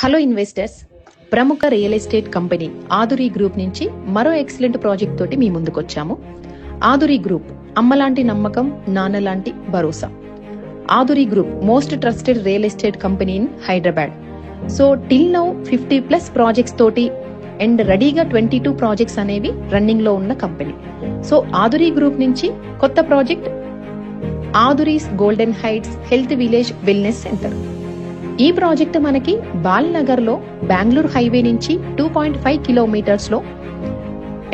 Hello investors, ప్రముఖ real estate company Aduri group నుంచి మరో ఎక్సలెంట్ ప్రాజెక్ట్ తోటి మీ ముందుకు వచ్చాము. ఆదురి గ్రూప్ అమ్మలాంటి నమ్మకం, నాన్నలాంటి భరోసా. Aduri group most trusted real estate company in Hyderabad. So till now 50+ projects తోటి అండ్ రెడీగా 22 ప్రాజెక్ట్స్ అనేవి రన్నింగ్ లో ఉన్న కంపెనీ. సో ఆదురి గ్రూప్ నుంచి కొత్త project Aduri's golden heights health village wellness centre. ఈ ప్రాజెక్ట్ మనకి బాలనగర్ లో బెంగళూరు హైవే నుంచి 2.5 కిలోమీటర్స్ లో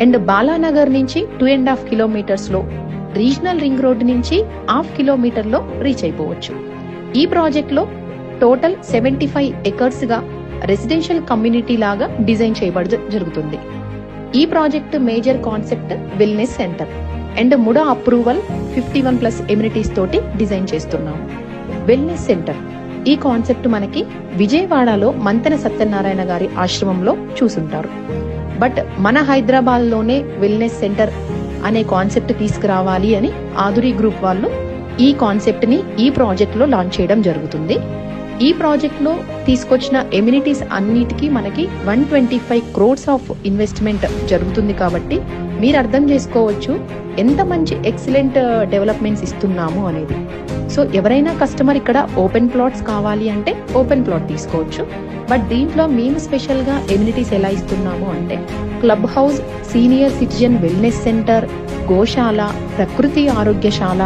అండ్ బాలానగర్ నుంచి 2.5 కిలోమీటర్స్ లో, రీజనల్ రింగ్ రోడ్ నుంచి 1/2 కిలోమీటర్ లో రీచ్ అయిపోవచ్చు. ఈ ప్రాజెక్ట్ లో టోటల్ 75 ఎకర్స్ గా రెసిడెన్షియల్ కమ్యూనిటీ లాగా డిజైన్ చేయబడి జరుగుతుంది. ఈ project major concept wellness centre and MUDA approval 51+ amenities తోటి డిజైన్ చేస్తున్నాము. వెల్నెస్ సెంటర్ ఈ కాన్సెప్ట్ మనకి విజయవాడలో మంతెన సత్యనారాయణ గారి ఆశ్రమంలో చూసుంటారు. బట్ మన హైదరాబాద్ లోనే వెల్నెస్ సెంటర్ అనే కాన్సెప్ట్ తీసుకురావాలి అని ఆదురి గ్రూప్ వాళ్ళు ఈ కాన్సెప్ట్ ని ఈ ప్రాజెక్ట్ లో లాంచ్ చేయడం జరుగుతుంది. ఈ ప్రాజెక్ట్ లో తీసుకొచ్చిన ఎమ్యూనిటీస్ అన్నిటికీ మనకి 125 crores ఆఫ్ ఇన్వెస్ట్మెంట్ జరుగుతుంది. కాబట్టి మీరు అర్థం చేసుకోవచ్చు ఎంత మంచి ఎక్సలెంట్ డెవలప్మెంట్స్ ఇస్తున్నాము అనేది. సో ఎవరైనా కస్టమర్ ఇక్కడ ఓపెన్ ప్లాట్స్ కావాలి అంటే ఓపెన్ ప్లాట్ తీసుకోవచ్చు. బట్ దీంట్లో మేము స్పెషల్ గా ఎమ్యూనిటీస్ ఎలా ఇస్తున్నాము అంటే club house, senior citizen wellness centre, గోశాల, ప్రకృతి ఆరోగ్యశాల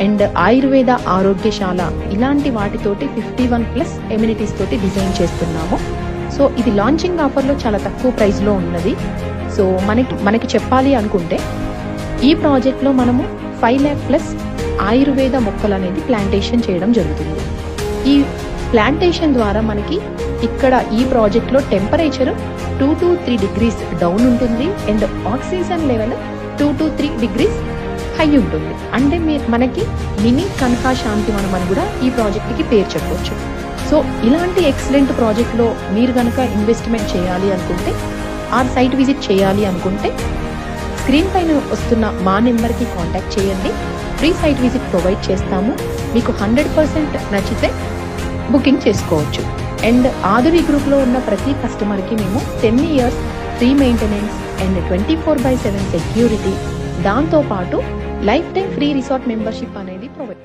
అండ్ ఆయుర్వేద ఆరోగ్యశాల ఇలాంటి వాటితోటి 51+ ఎమ్యూనిటీస్ తోటి డిజైన్ చేస్తున్నాము. సో ఇది లాంచింగ్ ఆఫర్ లో చాలా తక్కువ ప్రైస్ లో ఉన్నది. సో మనకి చెప్పాలి అనుకుంటే ఈ ప్రాజెక్ట్ లో మనము 5 lakh+ ఆయుర్వేద మొక్కలు అనేది ప్లాంటేషన్ చేయడం జరుగుతుంది. ఈ ప్లాంటేషన్ ద్వారా మనకి ఇక్కడ ఈ ప్రాజెక్ట్ లో టెంపరేచర్ 2 to 3 degrees డౌన్ ఉంటుంది and oxygen level 2 to 3 degrees high ఉంటుంది. అంటే మనకి మినీ కనకా శాంతివనం అని కూడా ఈ ప్రాజెక్ట్ కి పేరు చెప్పవచ్చు. సో ఇలాంటి ఎక్సలెంట్ ప్రాజెక్ట్ లో మీరు కనుక ఇన్వెస్ట్మెంట్ చేయాలి అనుకుంటే ఆర్ సైట్ విజిట్ చేయాలి అనుకుంటే స్క్రీన్ పైన వస్తున్న మా నెంబర్ కి కాంటాక్ట్ చేయండి. ఫ్రీ సైట్ విజిట్ ప్రొవైడ్ చేస్తాము. మీకు 100% నచ్చితే బుకింగ్ చేసుకోవచ్చు. అండ్ ఆదురి గ్రూప్ లో ఉన్న ప్రతి కస్టమర్ కి మేము 10 years free maintenance and 24/7 security, దాంతో పాటు life time free resort membership అనేది ప్రొవైడ్